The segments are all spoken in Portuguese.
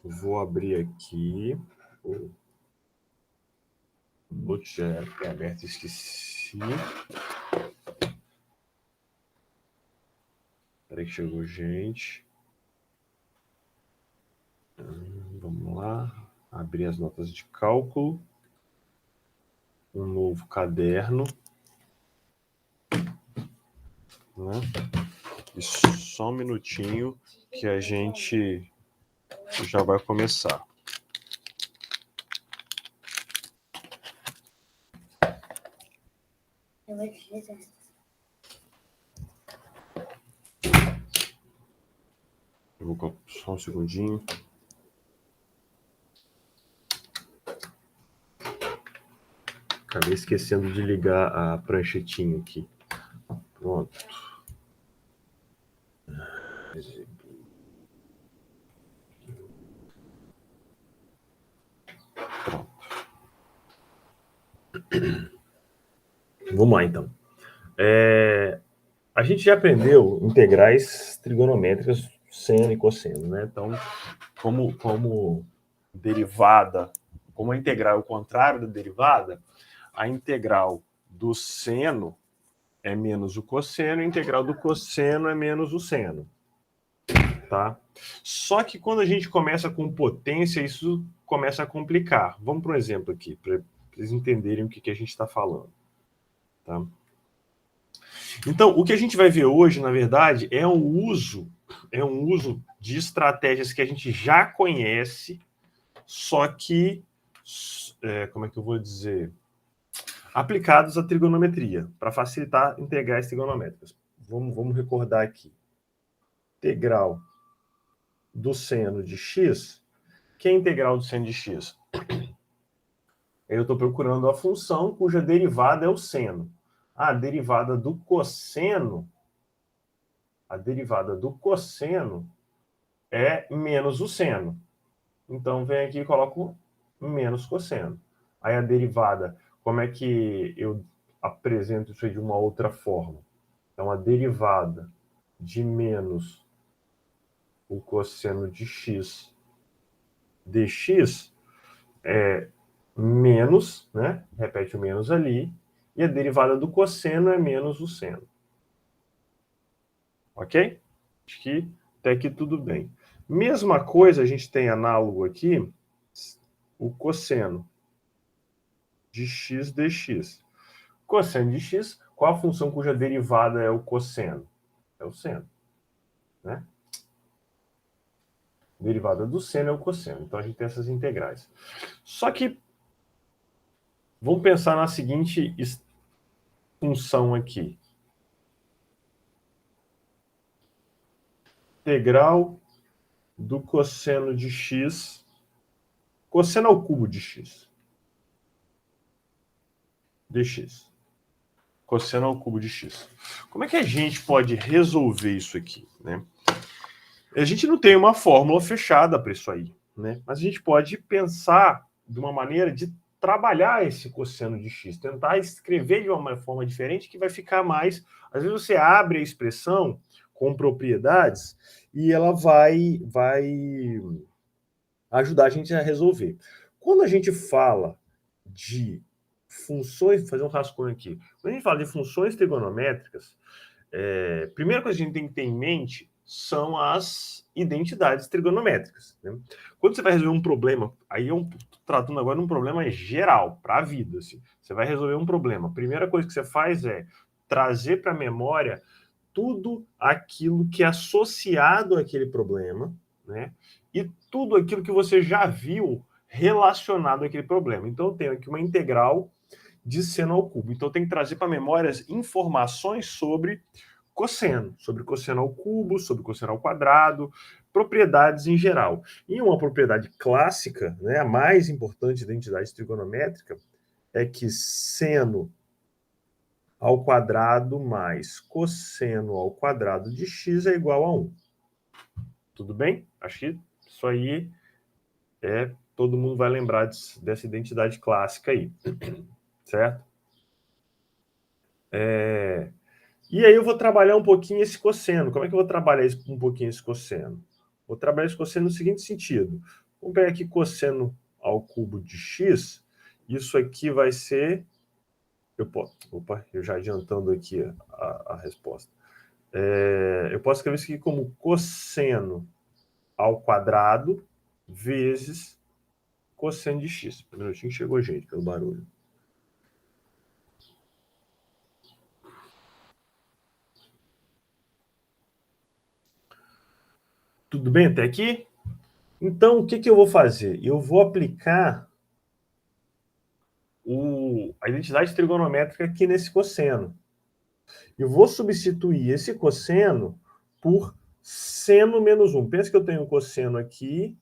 Vou abrir aqui. O Note já é aberto, esqueci. Espera que chegou gente. Vamos lá. Abrir as notas de cálculo. Um novo caderno. Né? E só um minutinho que a gente já vai começar. Eu vou só um segundinho. Acabei esquecendo de ligar a pranchetinha aqui. Pronto. Pronto. Vamos lá, então. A gente já aprendeu integrais trigonométricas, seno e cosseno, né? Então, como derivada, como a integral é o contrário da derivada, a integral do seno é menos o cosseno, a integral do cosseno é menos o seno. Tá? Só que quando a gente começa com potência, isso começa a complicar. Vamos para um exemplo aqui, para vocês entenderem o que a gente está falando. Tá? Então, o que a gente vai ver hoje, na verdade, é um uso de estratégias que a gente já conhece, só que, como é que eu vou dizer? Aplicados à trigonometria, para facilitar integrais trigonométricas. Vamos recordar aqui. Integral do seno de x. Que é a integral do seno de x? Eu estou procurando a função cuja derivada é o seno. A derivada do cosseno é menos o seno. Então, vem aqui e coloco menos cosseno. Aí a derivada, como é que eu apresento isso aí de uma outra forma? Então, a derivada de menos o cosseno de x dx é menos, né? Repete o menos ali. E a derivada do cosseno é menos o seno. Ok? Acho que até aqui tudo bem. Mesma coisa, a gente tem análogo aqui, o cosseno de x dx. Cosseno de x, qual a função cuja derivada é o cosseno? É o seno. Né? Derivada do seno é o cosseno. Então a gente tem essas integrais. Só que vamos pensar na seguinte função aqui. Integral do cosseno de x, cosseno ao cubo de x, dx. Cosseno ao cubo de x. Como é que a gente pode resolver isso aqui? Né? A gente não tem uma fórmula fechada para isso aí, né? Mas a gente pode pensar de uma maneira de trabalhar esse cosseno de x, tentar escrever de uma forma diferente que vai ficar mais... Às vezes você abre a expressão com propriedades e ela vai ajudar a gente a resolver. Quando a gente fala de funções, vou fazer um rascunho aqui. Quando a gente fala de funções trigonométricas, a primeira coisa que a gente tem que ter em mente são as identidades trigonométricas. Né? Quando você vai resolver um problema, aí eu estou tratando agora de um problema geral, para a vida. Assim. Você vai resolver um problema. A primeira coisa que você faz é trazer para a memória tudo aquilo que é associado àquele problema, né? E tudo aquilo que você já viu relacionado àquele problema. Então, eu tenho aqui uma integral de seno ao cubo. Então, eu tenho que trazer para memórias informações sobre cosseno ao cubo, sobre cosseno ao quadrado, propriedades em geral. E uma propriedade clássica, né, a mais importante da identidade trigonométrica, é que seno ao quadrado mais cosseno ao quadrado de x é igual a 1. Tudo bem? Acho que isso aí todo mundo vai lembrar dessa identidade clássica aí, certo? E aí eu vou trabalhar um pouquinho esse cosseno. Como é que eu vou trabalhar um pouquinho esse cosseno? Vou trabalhar esse cosseno no seguinte sentido. Vamos pegar aqui cosseno ao cubo de x. Isso aqui vai ser... eu já adiantando aqui a resposta. Eu posso escrever isso aqui como cosseno ao quadrado vezes cosseno de x. Um minutinho, chegou gente, pelo barulho. Tudo bem até aqui? Então, o que eu vou fazer? Eu vou aplicar a identidade trigonométrica aqui nesse cosseno. Eu vou substituir esse cosseno por seno menos 1. Pensa que eu tenho um cosseno aqui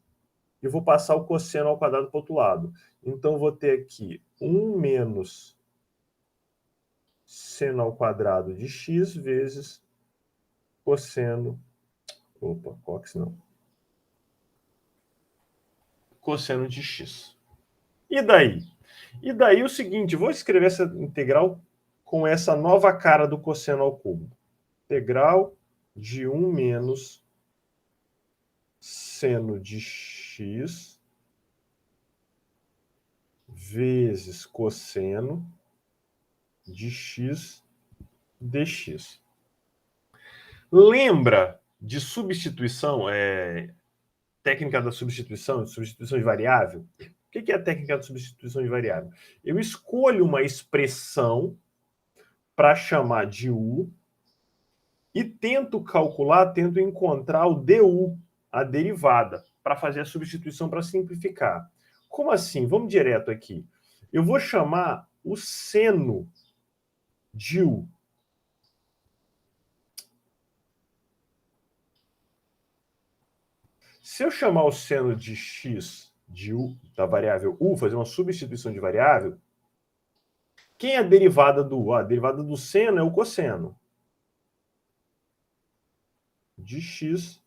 e vou passar o cosseno ao quadrado para o outro lado. Então, eu vou ter aqui 1 menos seno ao quadrado de x vezes cosseno... Opa, cox não. Cosseno de x. E daí? E daí o seguinte, vou escrever essa integral com essa nova cara do cosseno ao cubo. Integral de 1 menos seno de x vezes cosseno de x dx. Lembra de substituição, técnica da substituição de variável? O que é a técnica de substituição de variável? Eu escolho uma expressão para chamar de u e tento encontrar o du, a derivada, para fazer a substituição para simplificar. Como assim? Vamos direto aqui. Eu vou chamar o seno de u. Se eu chamar o seno de x de u, da variável u, fazer uma substituição de variável, quem é a derivada do u? A derivada do seno é o cosseno de x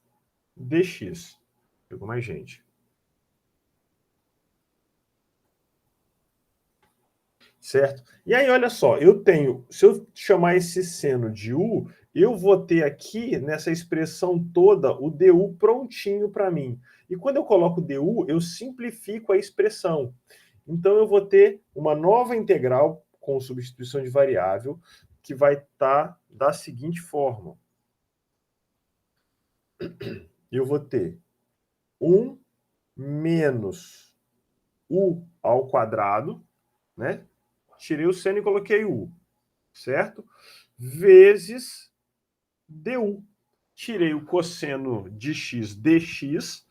dx. Pegou mais gente. Certo? E aí, olha só, se eu chamar esse seno de u, eu vou ter aqui, nessa expressão toda, o du prontinho para mim. E quando eu coloco du, eu simplifico a expressão. Então, eu vou ter uma nova integral com substituição de variável, que vai estar da seguinte forma. Eu vou ter 1 menos u ao quadrado, né? Tirei o seno e coloquei u, certo? Vezes du. Tirei o cosseno de x dx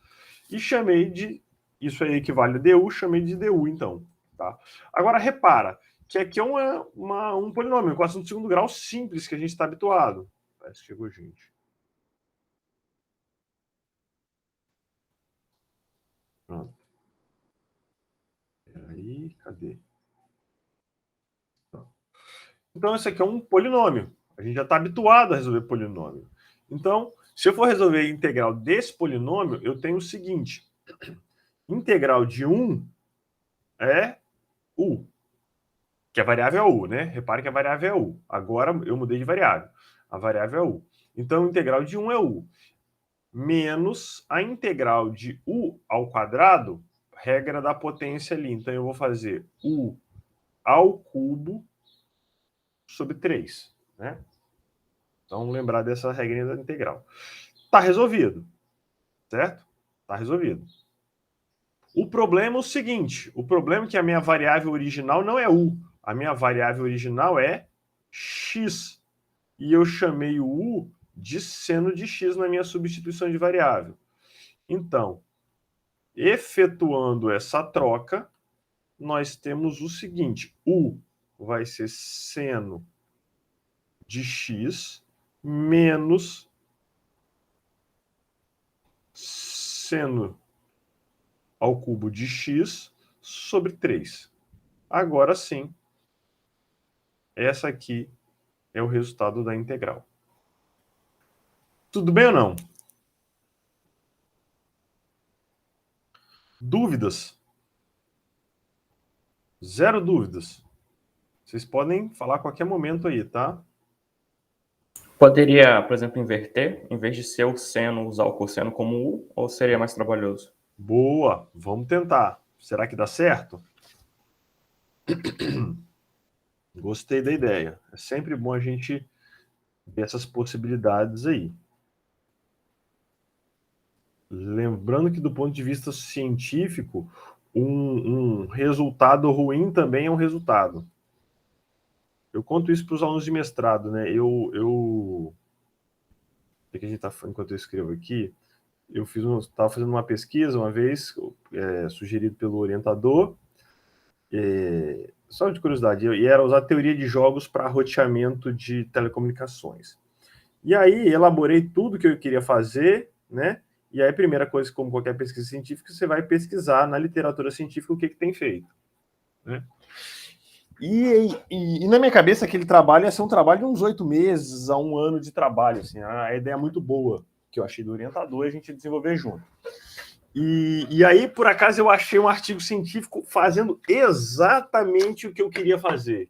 e chamei de... Isso aí equivale a du, chamei de du, então. Tá? Agora, repara que aqui é um polinômio, equação de segundo grau simples, que a gente está habituado. Parece que chegou gente. Pronto. Peraí, cadê? Então, esse aqui é um polinômio. A gente já está habituado a resolver polinômio. Então, se eu for resolver a integral desse polinômio, eu tenho o seguinte. Integral de 1 é u. Que a variável é u, né? Repare que a variável é u. Agora eu mudei de variável. A variável é u. Então, a integral de 1 é u. Menos a integral de u ao quadrado, regra da potência ali. Então, eu vou fazer u ao cubo sobre 3, né? Então, lembrar dessa regrinha da integral. Está resolvido, certo? Está resolvido. O problema é o seguinte, o problema é que a minha variável original não é u, a minha variável original é x. E eu chamei o u de seno de x na minha substituição de variável. Então, efetuando essa troca, nós temos o seguinte, u vai ser seno de x menos seno ao cubo de x sobre 3. Agora sim, essa aqui é o resultado da integral. Tudo bem ou não? Dúvidas? Zero dúvidas. Vocês podem falar a qualquer momento aí, tá? Poderia, por exemplo, inverter? Em vez de ser o seno, usar o cosseno como u? Ou seria mais trabalhoso? Boa, vamos tentar. Será que dá certo? Gostei da ideia. É sempre bom a gente ver essas possibilidades aí. Lembrando que, do ponto de vista científico, um resultado ruim também é um resultado. Eu conto isso para os alunos de mestrado, né? O que a gente tá, enquanto eu escrevo aqui, eu estava fazendo uma pesquisa uma vez, sugerido pelo orientador, só de curiosidade, e era usar a teoria de jogos para roteamento de telecomunicações. E aí elaborei tudo que eu queria fazer, né? E aí a primeira coisa, como qualquer pesquisa científica, você vai pesquisar na literatura científica o que tem feito, né? E na minha cabeça aquele trabalho ia ser um trabalho de uns 8 meses a 1 ano de trabalho, assim, a ideia é muito boa que eu achei do orientador e a gente ia desenvolver junto. E aí, por acaso, eu achei um artigo científico fazendo exatamente o que eu queria fazer.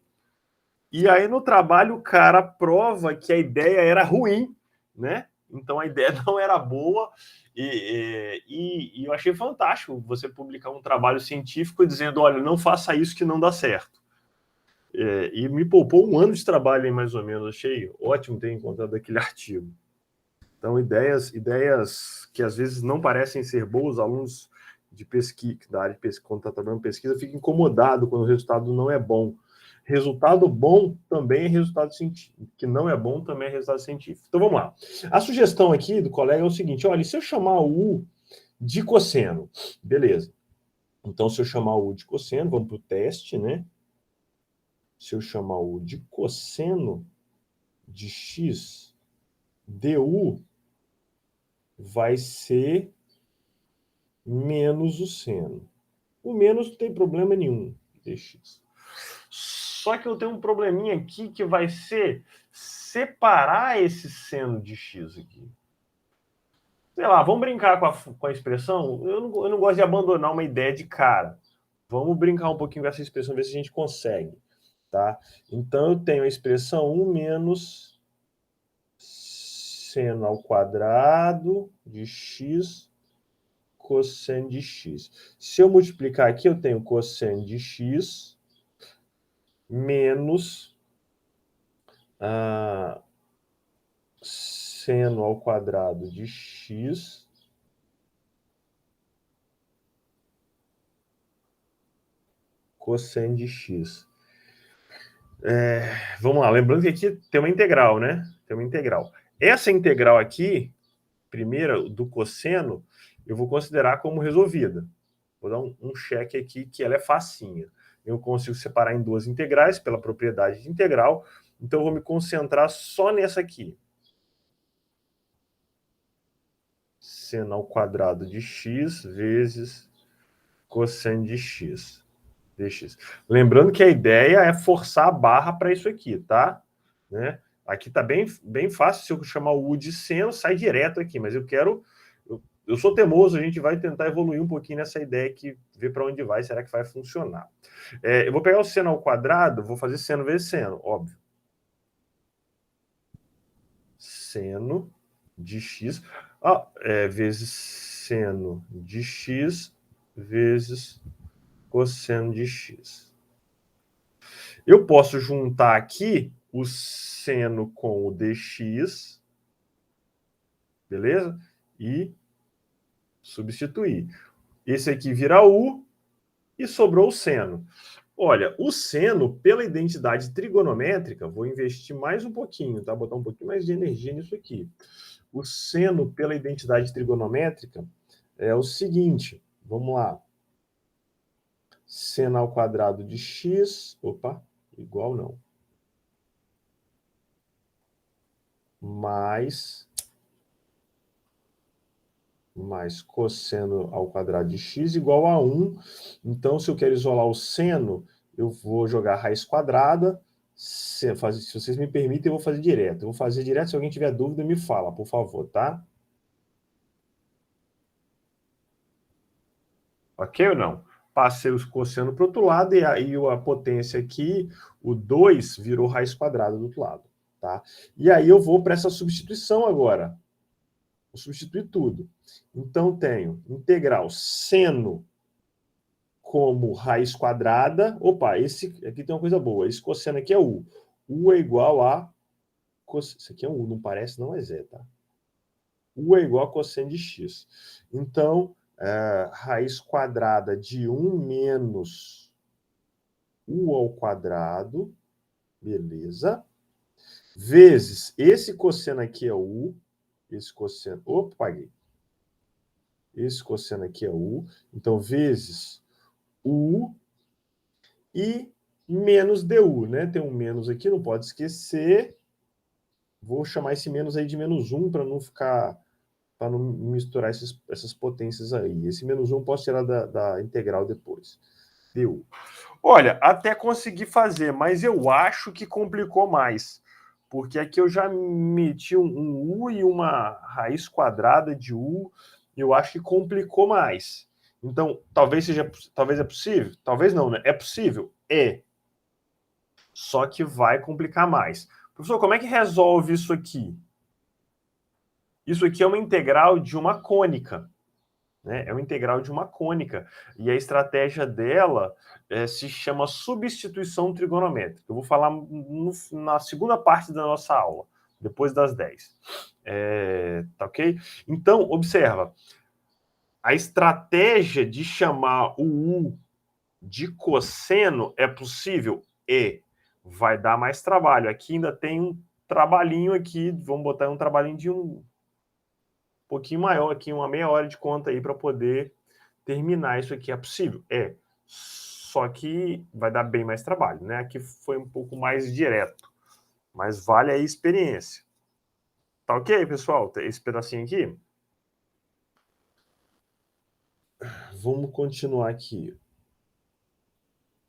E aí, no trabalho, o cara prova que a ideia era ruim, né? Então, a ideia não era boa. E eu achei fantástico você publicar um trabalho científico dizendo, olha, não faça isso que não dá certo. E me poupou 1 ano de trabalho, mais ou menos. Achei ótimo ter encontrado aquele artigo. Então, ideias que às vezes não parecem ser boas, alunos de pesquisa, da área de pesquisa, quando está trabalhando pesquisa, ficam incomodados quando o resultado não é bom. Resultado bom também é resultado científico, que não é bom também é resultado científico. Então vamos lá. A sugestão aqui do colega é o seguinte: olha, se eu chamar o U de cosseno, beleza. Então, se eu chamar o U de cosseno, vamos para o teste, né? Se eu chamar o U de cosseno de x du, vai ser menos o seno. O menos não tem problema nenhum, dx. Só que eu tenho um probleminha aqui que vai ser separar esse seno de x aqui. Sei lá, vamos brincar com a expressão? Eu não gosto de abandonar uma ideia de cara. Vamos brincar um pouquinho com essa expressão, ver se a gente consegue. Tá? Então, eu tenho a expressão 1 menos seno ao quadrado de x cosseno de x. Se eu multiplicar aqui, eu tenho cosseno de x menos seno ao quadrado de x cosseno de x. Vamos lá, lembrando que aqui tem uma integral, né? Tem uma integral. Essa integral aqui, primeira, do cosseno, eu vou considerar como resolvida. Vou dar um cheque aqui que ela é facinha. Eu consigo separar em 2 integrais pela propriedade de integral, então eu vou me concentrar só nessa aqui. Seno ao quadrado de x vezes cosseno de x. Dx. Lembrando que a ideia é forçar a barra para isso aqui, tá? Né? Aqui tá bem fácil, se eu chamar o U de seno, sai direto aqui, mas eu quero... Eu sou teimoso, a gente vai tentar evoluir um pouquinho nessa ideia aqui, ver para onde vai, será que vai funcionar. Eu vou pegar o seno ao quadrado, vou fazer seno vezes seno, óbvio. Seno de x, vezes seno de x vezes cosseno de x. Eu posso juntar aqui o seno com o dx, beleza? E substituir. Esse aqui vira u e sobrou o seno. Olha, o seno, pela identidade trigonométrica, vou investir mais um pouquinho, tá? Botar um pouquinho mais de energia nisso aqui. O seno, pela identidade trigonométrica, é o seguinte, vamos lá. Seno ao quadrado de x, igual não. Mais cosseno ao quadrado de x igual a 1. Então, se eu quero isolar o seno, eu vou jogar raiz quadrada. Se vocês me permitem, eu vou fazer direto. Eu vou fazer direto, se alguém tiver dúvida, me fala, por favor, tá? Ok ou não? Passei o cosseno para o outro lado e aí a potência aqui, o 2, virou raiz quadrada do outro lado, tá? E aí eu vou para essa substituição agora. Vou substituir tudo. Então, tenho integral seno como raiz quadrada. Opa, esse aqui tem uma coisa boa. Esse cosseno aqui é U. U é igual a... Isso aqui é um U, não parece, não, mas é, tá? U é igual a cosseno de x. Então, raiz quadrada de 1 menos U ao quadrado, beleza, vezes esse cosseno aqui é U, esse cosseno... Opa, paguei. Esse cosseno aqui é U, então vezes U e menos du, né? Tem um menos aqui, não pode esquecer. Vou chamar esse menos aí de menos 1 para não ficar... para não misturar essas potências aí. Esse menos 1 posso tirar da integral depois. Du. Olha, até consegui fazer, mas eu acho que complicou mais. Porque aqui eu já meti um U e uma raiz quadrada de U, e eu acho que complicou mais. Então, talvez é possível? Talvez não, né? É possível? É. Só que vai complicar mais. Professor, como é que resolve isso aqui? Isso aqui é uma integral de uma cônica. Né? É uma integral de uma cônica. E a estratégia dela se chama substituição trigonométrica. Eu vou falar na segunda parte da nossa aula, depois das 10. Tá ok? Então, observa. A estratégia de chamar o U de cosseno é possível? Vai dar mais trabalho. Aqui ainda tem um trabalhinho aqui, vamos botar um trabalhinho de um pouquinho maior aqui, uma meia hora de conta aí para poder terminar isso aqui. É possível? Só que vai dar bem mais trabalho, né? Aqui foi um pouco mais direto, mas vale a experiência. Tá ok, pessoal? Esse pedacinho aqui? Vamos continuar aqui.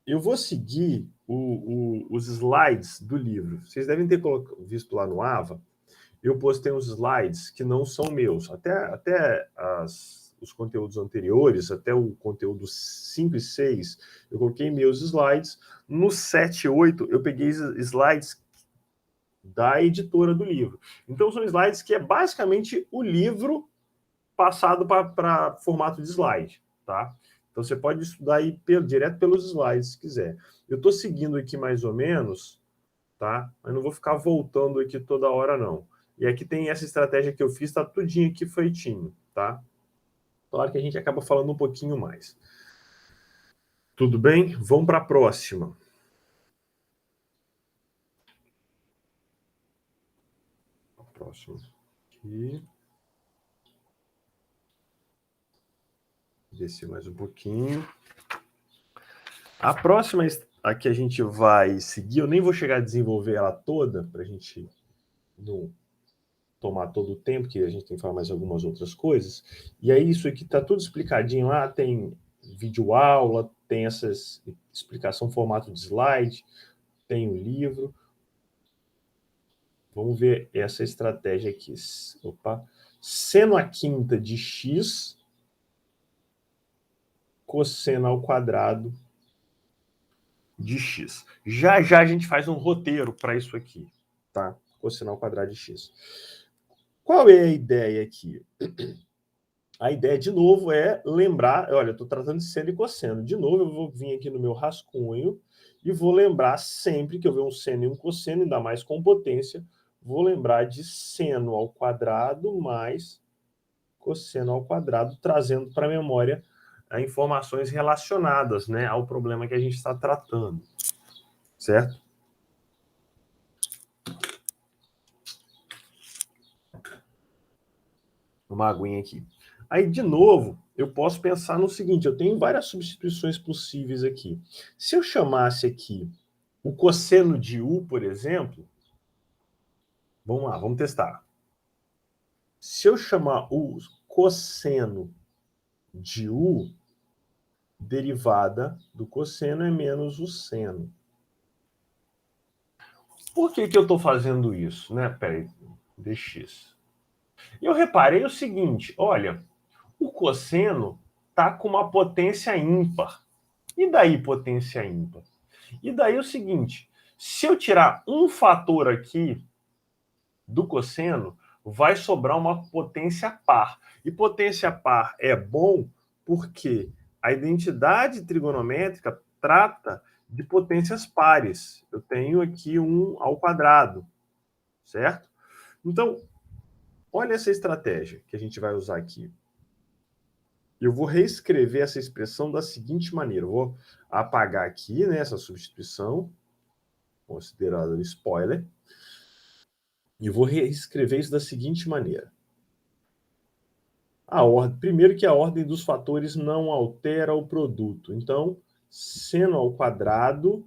Eu vou seguir os slides do livro. Vocês devem ter visto lá no AVA. Eu postei uns slides que não são meus. Até os conteúdos anteriores, até o conteúdo 5 e 6, eu coloquei meus slides. No 7 e 8, eu peguei slides da editora do livro. Então, são slides que é basicamente o livro passado para formato de slide, tá? Então, você pode estudar aí direto pelos slides, se quiser. Eu estou seguindo aqui mais ou menos, tá? Mas não vou ficar voltando aqui toda hora, não. E aqui tem essa estratégia que eu fiz, tá tudinho aqui feitinho, tá? Claro que a gente acaba falando um pouquinho mais. Tudo bem? Vamos para a próxima. A próxima aqui. Descer mais um pouquinho. A próxima a que a gente vai seguir, eu nem vou chegar a desenvolver ela toda, para a gente não tomar todo o tempo, que a gente tem que falar mais algumas outras coisas. E aí isso aqui está tudo explicadinho lá, tem vídeo aula, tem essa explicação formato de slide, tem o livro. Vamos ver essa estratégia aqui. Opa. Seno à quinta de x, cosseno ao quadrado de x. Já já a gente faz um roteiro para isso aqui, tá? Cosseno ao quadrado de x. Qual é a ideia aqui? A ideia, de novo, é lembrar... Olha, eu estou tratando de seno e cosseno. De novo, eu vou vir aqui no meu rascunho e vou lembrar sempre que eu ver um seno e um cosseno, ainda mais com potência, vou lembrar de seno ao quadrado mais cosseno ao quadrado, trazendo para a memória informações relacionadas, né, ao problema que a gente está tratando. Certo? Uma aguinha aqui. Aí, de novo, eu posso pensar no seguinte, eu tenho várias substituições possíveis aqui. Se eu chamasse aqui o cosseno de U, por exemplo, vamos lá, vamos testar. Se eu chamar o cosseno de U, derivada do cosseno é menos o seno. Por que eu estou fazendo isso? Né? Peraí, dx. Eu reparei o seguinte, olha, o cosseno está com uma potência ímpar. E daí potência ímpar? E daí o seguinte, se eu tirar um fator aqui do cosseno, vai sobrar uma potência par. E potência par é bom porque a identidade trigonométrica trata de potências pares. Eu tenho aqui 1 ao quadrado, certo? Então, olha essa estratégia que a gente vai usar aqui. Eu vou reescrever essa expressão da seguinte maneira. Eu vou apagar aqui, né, essa substituição, considerada um spoiler, e vou reescrever isso da seguinte maneira. Primeiro que a ordem dos fatores não altera o produto. Então, seno ao quadrado.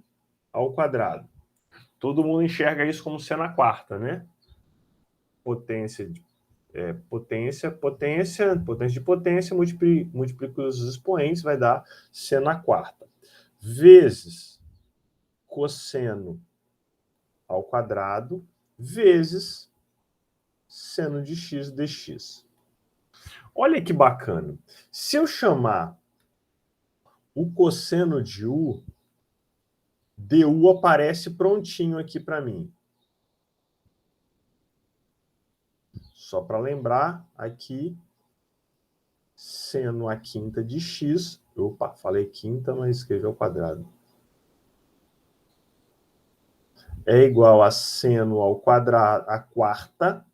Todo mundo enxerga isso como seno à quarta, né? Potência de potência de potência, multiplica os expoentes, vai dar seno à quarta. Vezes cosseno ao quadrado, vezes seno de x dx. Olha que bacana. Se eu chamar o cosseno de u, du aparece prontinho aqui para mim. Só para lembrar, aqui, seno à quinta de x. Opa, falei quinta, mas escrevi ao quadrado. É igual a seno ao quadrado, a quarta,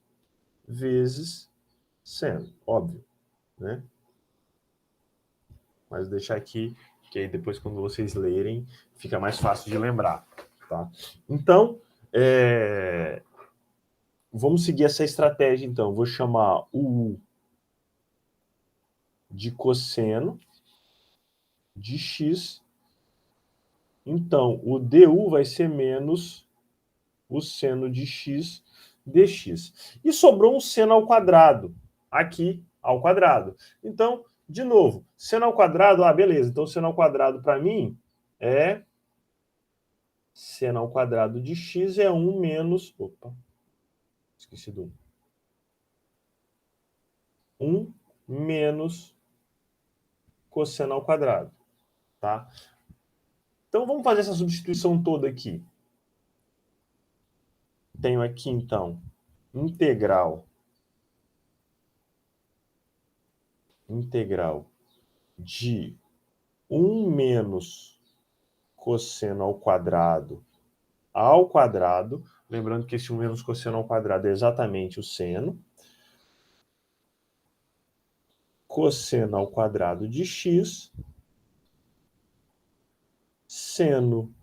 vezes seno. Óbvio, né? Mas vou deixar aqui, que aí depois, quando vocês lerem, fica mais fácil de lembrar. Tá? Então, vamos seguir essa estratégia, então. Vou chamar o U de cosseno de x. Então, o du vai ser menos o seno de x dx. E sobrou um seno ao quadrado, aqui ao quadrado. Então, de novo, seno ao quadrado, beleza. Então, seno ao quadrado para mim é seno ao quadrado de x é 1 menos... Opa, esqueci do 1. 1 menos cosseno ao quadrado, tá? Então, vamos fazer essa substituição toda aqui. Tenho aqui, então, integral de 1 menos cosseno ao quadrado. Lembrando que esse 1 menos cosseno ao quadrado é exatamente o seno. Cosseno ao quadrado de x. Seno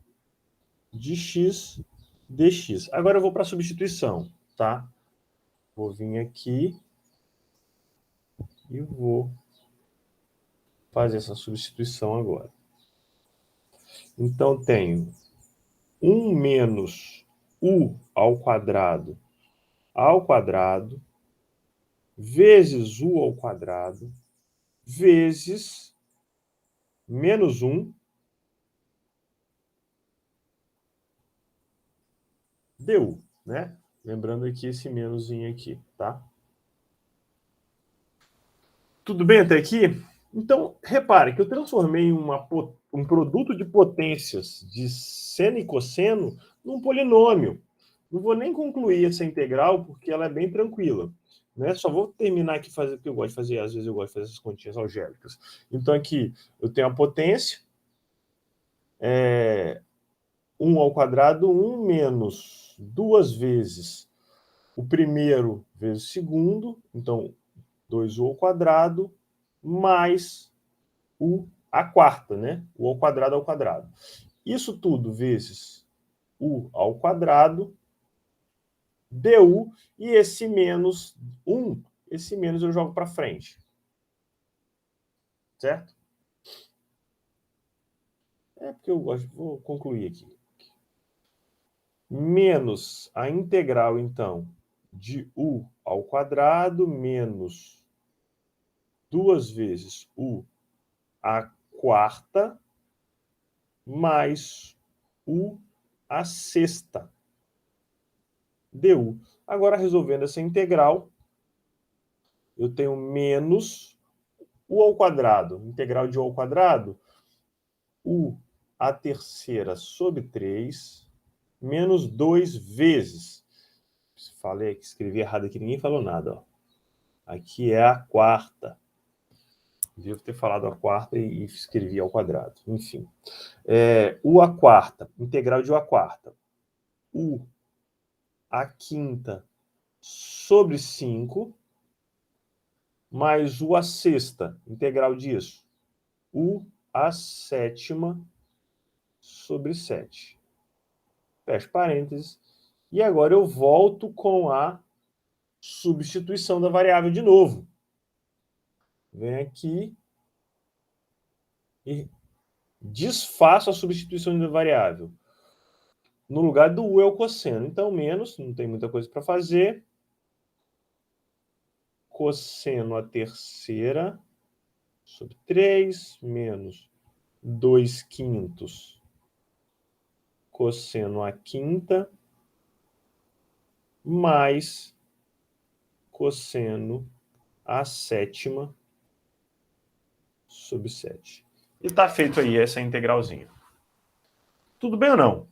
de x dx. Agora eu vou para a substituição, tá? Vou vir aqui e vou fazer essa substituição agora. Então, tenho 1 menos u ao quadrado, vezes u ao quadrado, vezes menos 1, du, né? Lembrando aqui esse menoszinho aqui, tá? Tudo bem até aqui? Então, repare que eu transformei um produto de potências de seno e cosseno num polinômio. Não vou nem concluir essa integral, porque ela é bem tranquila. Né? Só vou terminar aqui fazer o que eu gosto de fazer. Às vezes eu gosto de fazer essas continhas algébricas. Então, aqui eu tenho a potência. 1 ao quadrado, 1 menos 2 vezes o primeiro vezes o segundo. Então, 2u ao quadrado, mais a quarta, né? U ao quadrado. Isso tudo vezes u ao quadrado, du, e esse menos 1, esse menos eu jogo para frente. Certo? Porque eu gosto, vou concluir aqui. Menos a integral, então, de u ao quadrado, menos 2 vezes u à quarta, mais u à sexta, du. Agora, resolvendo essa integral, eu tenho menos u ao quadrado. Integral de u ao quadrado, u à terceira sobre 3, menos 2 vezes. falei que escrevi errado aqui, ninguém falou nada. Ó. Aqui é a quarta. Devo ter falado a quarta e escrevi ao quadrado. Enfim. U a quarta, integral de U a quarta. U a quinta sobre 5, mais U a sexta, integral disso. U a sétima sobre 7. Fecho parênteses. E agora eu volto com a substituição da variável de novo. Venho aqui e desfaço a substituição da variável. No lugar do U é o cosseno. Então, menos, não tem muita coisa para fazer. Cosseno a terceira sobre 3, menos 2 quintos cosseno a quinta, mais cosseno a sétima sobre 7. E está feito aí essa integralzinha. Tudo bem ou não?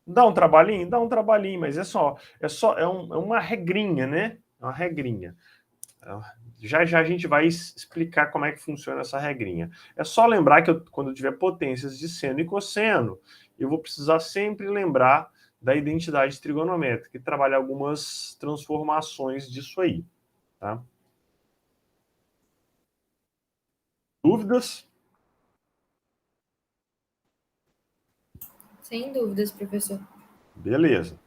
Dá um trabalhinho? Dá um trabalhinho, mas é uma regrinha, né? É uma regrinha. Já já a gente vai explicar como é que funciona essa regrinha. É só lembrar que quando eu tiver potências de seno e cosseno, eu vou precisar sempre lembrar da identidade trigonométrica e trabalhar algumas transformações disso aí. Tá? Dúvidas? Sem dúvidas, professor. Beleza.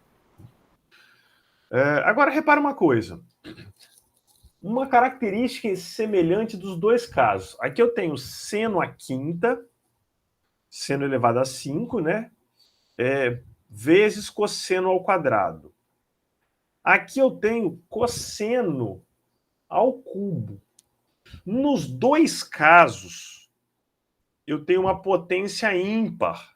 Agora, repara uma coisa. Uma característica semelhante dos dois casos. Aqui eu tenho seno a quinta, seno elevado a 5, né? Vezes cosseno ao quadrado. Aqui eu tenho cosseno ao cubo. Nos dois casos, eu tenho uma potência ímpar.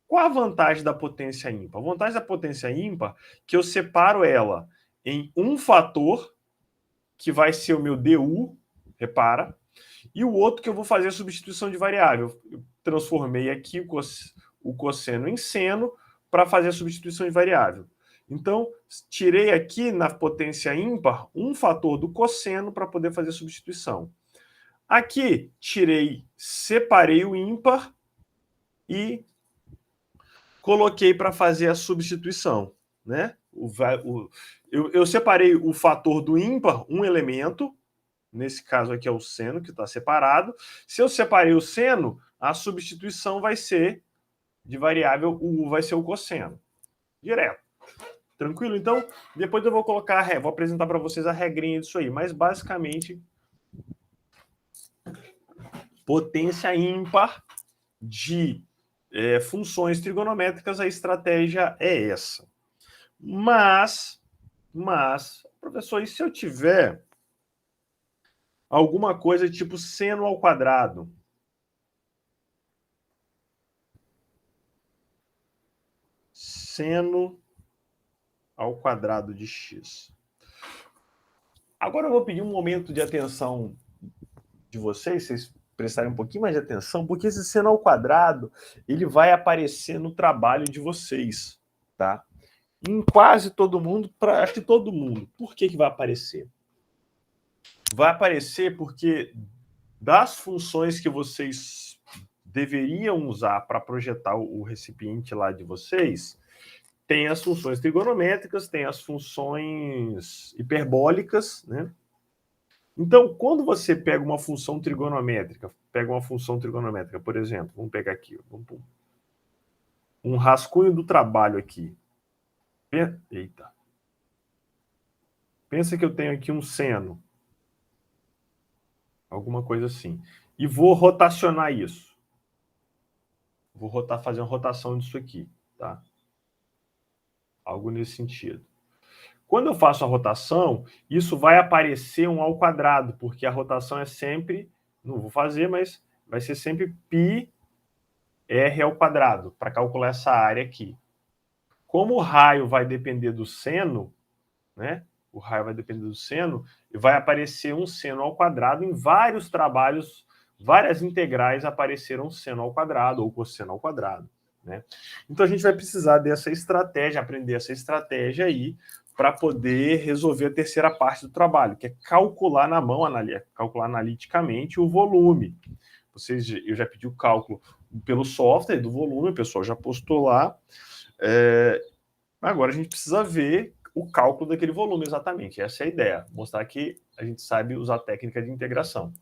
Qual a vantagem da potência ímpar? A vantagem da potência ímpar é que eu separo ela em um fator, que vai ser o meu du, repara, e o outro que eu vou fazer a substituição de variável. Eu transformei aqui o cosseno em seno para fazer a substituição de variável. Então, tirei aqui na potência ímpar um fator do cosseno para poder fazer a substituição. Aqui, separei o ímpar e coloquei para fazer a substituição. Né? Eu separei o fator do ímpar, um elemento, nesse caso aqui é o seno, que está separado. Se eu separei o seno, a substituição vai ser de variável, o U vai ser o cosseno. Direto. Tranquilo? Então, depois eu vou colocar, vou apresentar para vocês a regrinha disso aí. Mas, basicamente, potência ímpar de funções trigonométricas, a estratégia é essa. Mas, professor, e se eu tiver alguma coisa tipo seno ao quadrado? Seno ao quadrado de x. Agora eu vou pedir um momento de atenção de vocês prestarem um pouquinho mais de atenção, porque esse seno ao quadrado, ele vai aparecer no trabalho de vocês, tá? Em quase todo mundo, acho que todo mundo. Por que vai aparecer? Vai aparecer porque das funções que vocês deveriam usar para projetar o recipiente lá de vocês, tem as funções trigonométricas, tem as funções hiperbólicas, né? Então, quando você pega uma função trigonométrica, por exemplo, vamos pegar aqui, um rascunho do trabalho aqui. Eita. Pensa que eu tenho aqui um seno, alguma coisa assim, e vou rotacionar isso. Vou fazer uma rotação disso aqui, tá? Algo nesse sentido. Quando eu faço a rotação, isso vai aparecer um ao quadrado, porque a rotação é sempre, não vou fazer, mas vai ser sempre πr ao quadrado, para calcular essa área aqui. Como o raio vai depender do seno, né? O raio vai depender do seno, e vai aparecer um seno ao quadrado em vários trabalhos, várias integrais apareceram seno ao quadrado ou cosseno ao quadrado. né? Então a gente vai precisar dessa estratégia, aprender essa estratégia aí, para poder resolver a terceira parte do trabalho, que é calcular na mão, calcular analiticamente o volume. Eu já pedi o cálculo pelo software do volume, o pessoal já postou lá. Agora a gente precisa ver o cálculo daquele volume exatamente. Essa é a ideia, mostrar que a gente sabe usar a técnica de integração.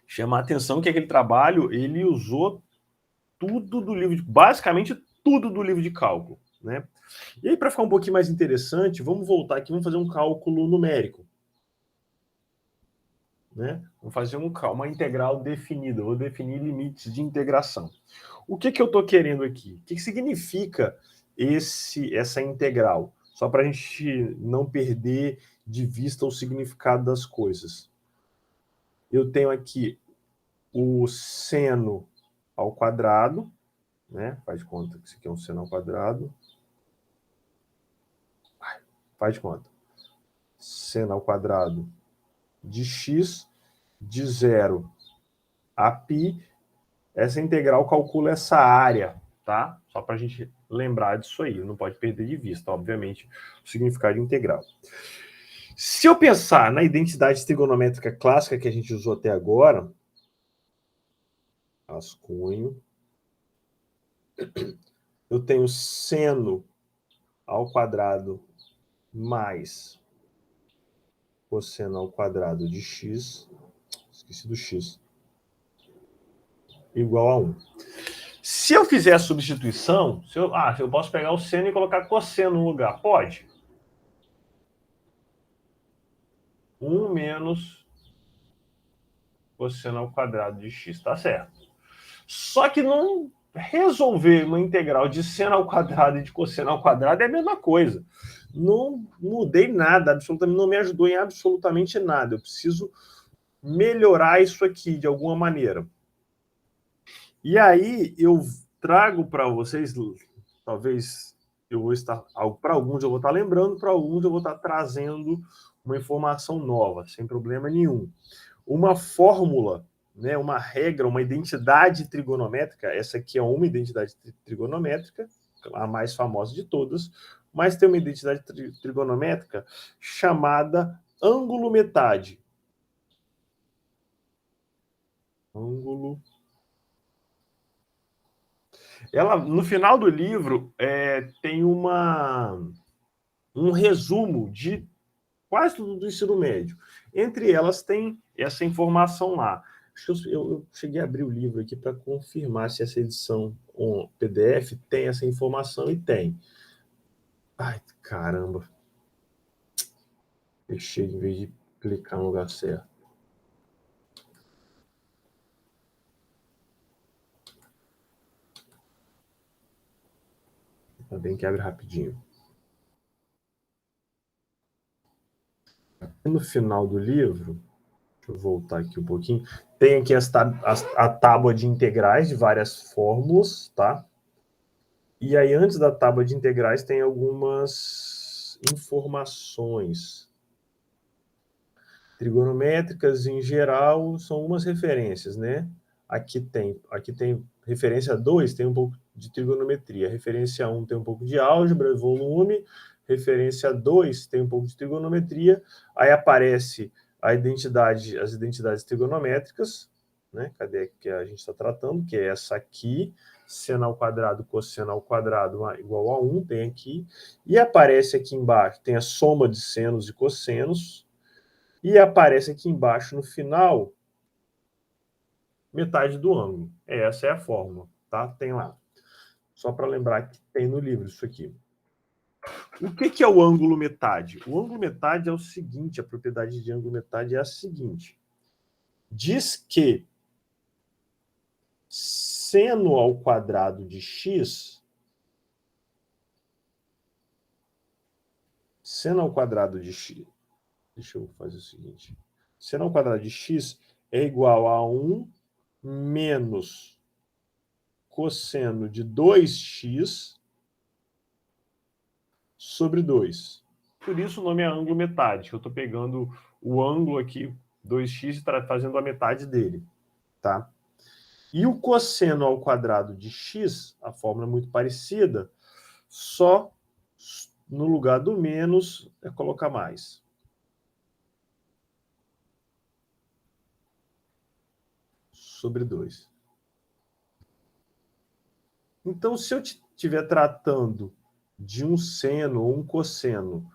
Chamar a atenção que aquele trabalho, ele usou tudo do livro, basicamente tudo do livro de cálculo, né? E aí, para ficar um pouquinho mais interessante, vamos voltar aqui, vamos fazer um cálculo numérico. Né? Vamos fazer uma integral definida, vou definir limites de integração. O que eu estou querendo aqui? O que significa essa integral? Só para a gente não perder de vista o significado das coisas. Eu tenho aqui o seno ao quadrado, né? Faz de conta que isso aqui é um seno ao quadrado. Faz de conta. Seno ao quadrado de x de 0 a π. Essa integral calcula essa área, tá? Só para a gente lembrar disso aí, não pode perder de vista, obviamente, o significado de integral. Se eu pensar na identidade trigonométrica clássica que a gente usou até agora, rascunho, eu tenho seno ao quadrado mais cosseno ao quadrado de x, esqueci do x, igual a 1. Se eu fizer a substituição, eu posso pegar o seno e colocar cosseno no lugar. Pode. 1 menos cosseno ao quadrado de x, tá certo. Só que não resolver uma integral de seno ao quadrado e de cosseno ao quadrado é a mesma coisa. Não mudei nada, absolutamente não me ajudou em absolutamente nada. Eu preciso melhorar isso aqui de alguma maneira. E aí eu trago para vocês, talvez eu vou estar, para alguns eu vou estar lembrando, para alguns eu vou estar trazendo uma informação nova, sem problema nenhum. Uma fórmula, né, uma regra, uma identidade trigonométrica, essa aqui é uma identidade trigonométrica, a mais famosa de todas, mas tem uma identidade trigonométrica chamada ângulo metade. Ângulo. Ela, no final do livro, tem um resumo de quase tudo do ensino médio. Entre elas tem essa informação lá. Eu cheguei a abrir o livro aqui para confirmar se essa edição PDF tem essa informação, e tem. Ai, caramba. Fechei em vez de clicar no lugar certo. Ainda bem que abre rapidinho. No final do livro, deixa eu voltar aqui um pouquinho, tem aqui a tábua de integrais de várias fórmulas, tá? E aí, antes da tábua de integrais, tem algumas informações trigonométricas em geral, são umas referências, né? Aqui tem referência 2, tem um pouco de trigonometria. Referência 1 tem um pouco de álgebra, volume. Referência 2 tem um pouco de trigonometria. Aí aparece as identidades trigonométricas, né? Cadê que a gente está tratando? Que é essa aqui, seno ao quadrado, cosseno ao quadrado igual a 1, tem aqui. E aparece aqui embaixo, tem a soma de senos e cossenos. E aparece aqui embaixo, no final, metade do ângulo. Essa é a fórmula, tá? Tem lá. Só para lembrar que tem no livro isso aqui. O que é o ângulo metade? O ângulo metade é o seguinte, a propriedade de ângulo metade é a seguinte. Diz que seno ao quadrado de x, seno ao quadrado de x, deixa eu fazer o seguinte, seno ao quadrado de x é igual a 1 menos cosseno de 2x sobre 2. Por isso o nome é ângulo metade, que eu estou pegando o ângulo aqui, 2x, e fazendo a metade dele, tá? E o cosseno ao quadrado de x, a fórmula é muito parecida, só no lugar do menos é colocar mais. Sobre 2. Então, se eu estiver tratando de um seno ou um cosseno,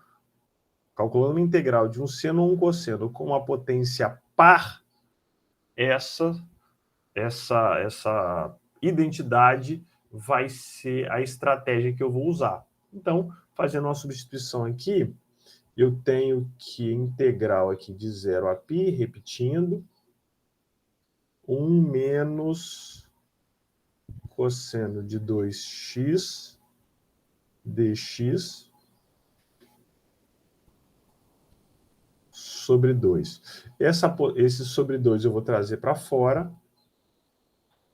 calculando uma integral de um seno ou um cosseno com uma potência par, essa identidade vai ser a estratégia que eu vou usar. Então, fazendo uma substituição aqui, eu tenho que integral aqui de 0 a π, repetindo, 1 menos cosseno de 2x dx sobre 2. Esse sobre 2 eu vou trazer para fora,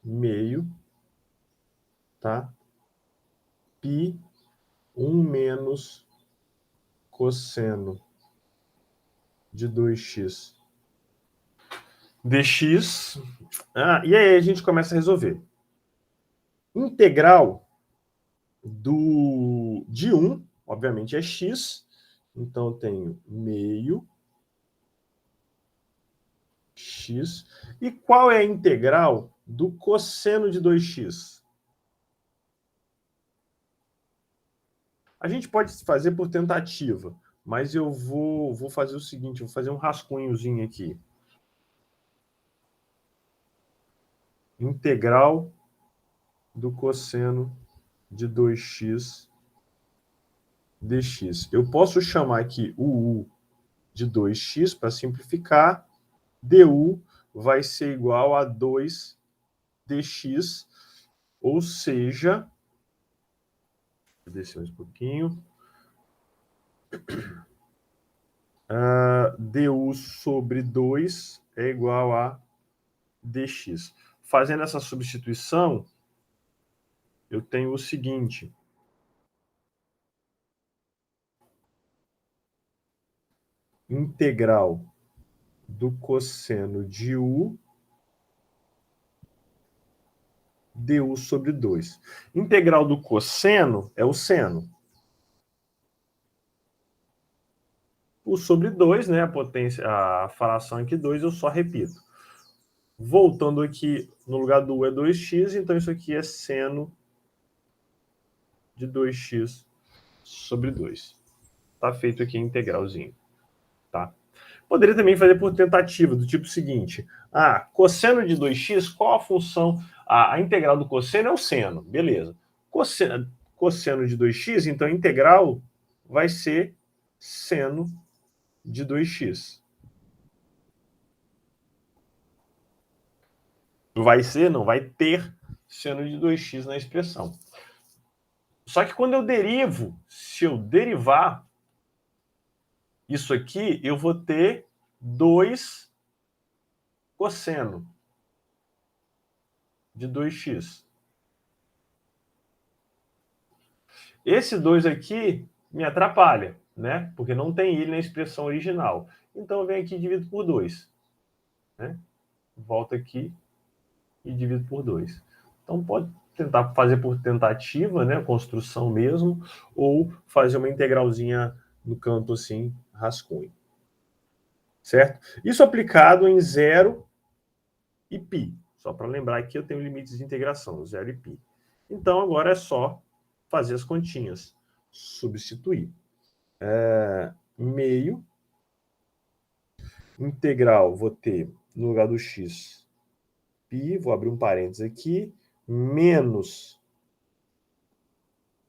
meio, tá? Π, 1 menos cosseno de 2x dx. E aí a gente começa a resolver. Integral de 1, obviamente, é x. Então, eu tenho meio x. E qual é a integral do cosseno de 2x? A gente pode fazer por tentativa, mas eu vou fazer o seguinte, vou fazer um rascunhozinho aqui. Integral do cosseno de 2x dx. Eu posso chamar aqui o u de 2x para simplificar. du vai ser igual a 2 dx, ou seja, vou descer mais um pouquinho, du sobre 2 é igual a dx. Fazendo essa substituição, eu tenho o seguinte. Integral do cosseno de u du sobre 2. Integral do cosseno é o seno. O sobre 2, né, a fração aqui 2, eu só repito. Voltando aqui, no lugar do u é 2x, então isso aqui é seno de 2x sobre 2. Tá feito aqui a integralzinho. Tá? Poderia também fazer por tentativa, do tipo seguinte. Cosseno de 2x, qual a função? A integral do cosseno é o seno, beleza. Cosseno de 2x, então a integral vai ser seno de 2x. Vai ser, não, vai ter seno de 2x na expressão. Só que quando eu derivo, se eu derivar isso aqui, eu vou ter 2 cosseno de 2x. Esse 2 aqui me atrapalha, né? Porque não tem ele na expressão original. Então eu venho aqui e divido por 2. Né? Volto aqui e divido por 2. Então pode tentar fazer por tentativa, né? Construção mesmo, ou fazer uma integralzinha no canto assim, rascunho. Certo? Isso aplicado em 0 e π. Só para lembrar que eu tenho limites de integração, 0 e π. Então agora é só fazer as continhas. Substituir. Meio. Integral, vou ter, no lugar do x, π, vou abrir um parênteses aqui, menos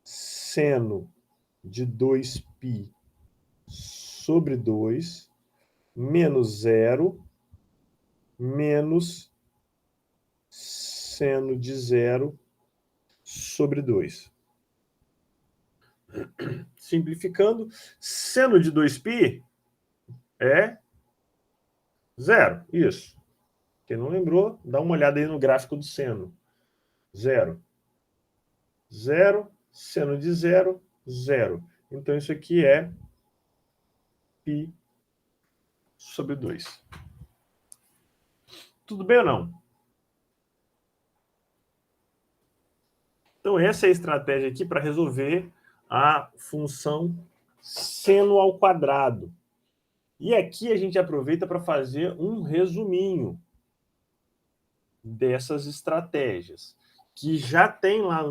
seno de 2π sobre 2, menos 0, menos seno de 0 sobre 2. Simplificando, seno de 2π é 0, isso. Quem não lembrou, dá uma olhada aí no gráfico do seno. 0. 0, seno de 0, 0. Então, isso aqui é π sobre 2. Tudo bem ou não? Então, essa é a estratégia aqui para resolver a função seno ao quadrado. E aqui a gente aproveita para fazer um resuminho dessas estratégias, que já tem lá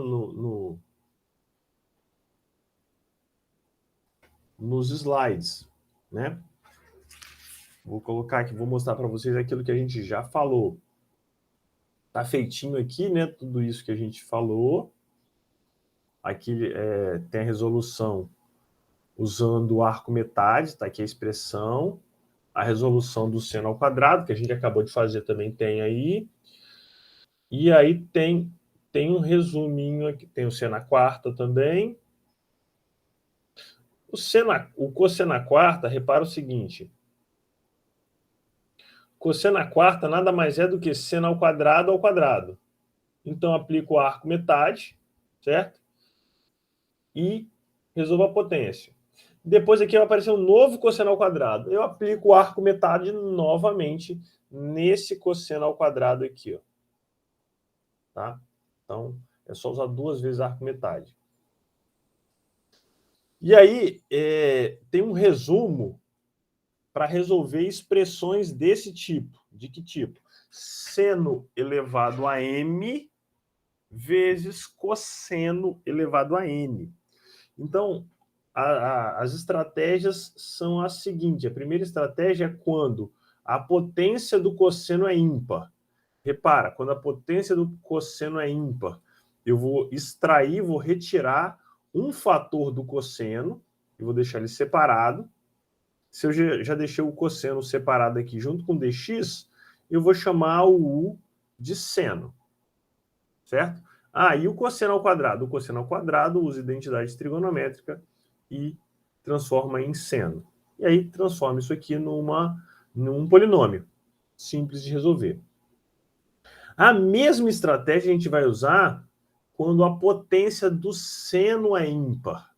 nos slides, né? Vou colocar aqui, vou mostrar para vocês aquilo que a gente já falou. Tá feitinho aqui, né? Tudo isso que a gente falou. Aqui tem a resolução usando o arco metade, tá aqui a expressão. A resolução do seno ao quadrado, que a gente acabou de fazer, também tem aí. E aí tem um resuminho aqui, tem o seno à quarta também. O cosseno à quarta, repara o seguinte. Cosseno à quarta nada mais é do que seno ao quadrado. Então, aplico o arco metade, certo? E resolvo a potência. Depois aqui vai aparecer um novo cosseno ao quadrado. Eu aplico o arco metade novamente nesse cosseno ao quadrado aqui, ó. Tá? Então, é só usar 2 vezes arco metade. E aí, tem um resumo para resolver expressões desse tipo. De que tipo? Seno elevado a m vezes cosseno elevado a n. Então, as estratégias são as seguintes. A primeira estratégia é quando a potência do cosseno é ímpar. Repara, quando a potência do cosseno é ímpar, eu vou extrair, vou retirar um fator do cosseno e vou deixar ele separado. Se eu já deixei o cosseno separado aqui junto com dx, eu vou chamar o u de seno. Certo? E o cosseno ao quadrado? O cosseno ao quadrado usa identidade trigonométrica e transforma em seno. E aí transforma isso aqui num polinômio. Simples de resolver. A mesma estratégia a gente vai usar quando a potência do seno é ímpar.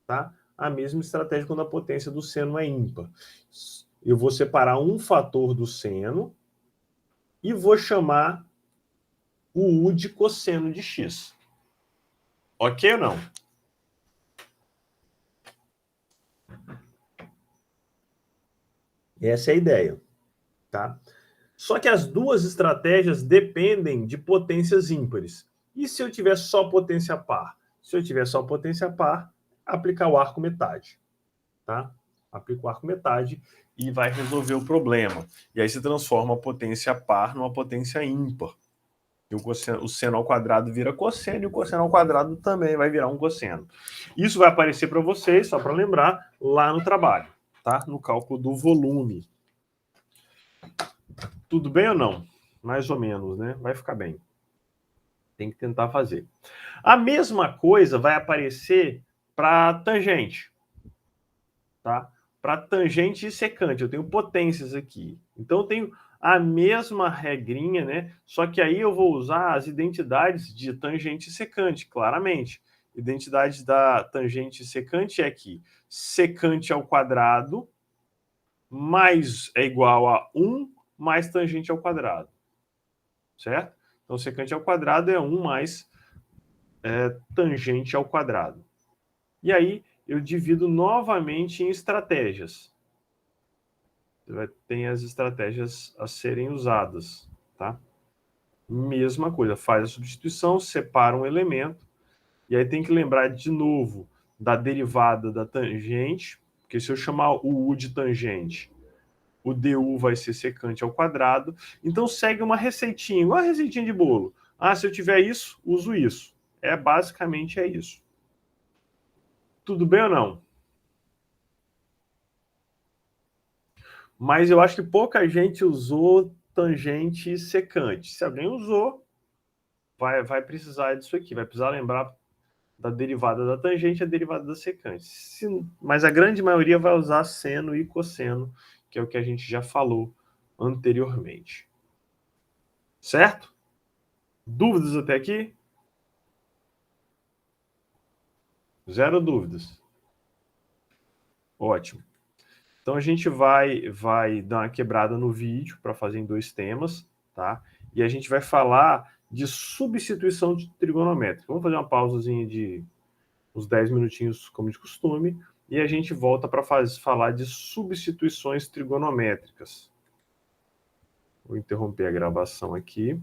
Tá? A mesma estratégia quando a potência do seno é ímpar. Eu vou separar um fator do seno e vou chamar o u de cosseno de x. Ok ou não? Essa é a ideia. Tá? Só que as duas estratégias dependem de potências ímpares. E se eu tiver só potência par? Se eu tiver só potência par, aplicar o arco metade. Tá? Aplica o arco metade e vai resolver o problema. E aí se transforma a potência par numa potência ímpar. E o seno ao quadrado vira cosseno e o cosseno ao quadrado também vai virar um cosseno. Isso vai aparecer para vocês, só para lembrar, lá no trabalho, tá? No cálculo do volume. Tudo bem ou não? Mais ou menos, né? Vai ficar bem. Tem que tentar fazer. A mesma coisa vai aparecer para tangente, tá? Para tangente e secante. Eu tenho potências aqui. Então, eu tenho a mesma regrinha, né? Só que aí eu vou usar as identidades de tangente e secante, claramente. Identidade da tangente e secante é que secante ao quadrado mais é igual a 1 mais tangente ao quadrado. Certo? Então, secante ao quadrado é 1 mais tangente ao quadrado. E aí, eu divido novamente em estratégias. Tem as estratégias a serem usadas, tá? Mesma coisa, faz a substituição, separa um elemento, e aí tem que lembrar de novo da derivada da tangente, porque se eu chamar o u de tangente, o du vai ser secante ao quadrado. Então segue uma receitinha, igual a receitinha de bolo. Se eu tiver isso, uso isso. Basicamente é isso. Tudo bem ou não? Mas eu acho que pouca gente usou tangente e secante. Se alguém usou, vai precisar disso aqui. Vai precisar lembrar da derivada da tangente e a derivada da secante. Mas a grande maioria vai usar seno e cosseno, que é o que a gente já falou anteriormente. Certo? Dúvidas até aqui? Zero dúvidas. Ótimo. Então a gente vai dar uma quebrada no vídeo para fazer em 2 temas, tá? E a gente vai falar de substituição de trigonométrica. Vamos fazer uma pausazinha de uns 10 minutinhos, como de costume, e a gente volta para falar de substituições trigonométricas. Vou interromper a gravação aqui.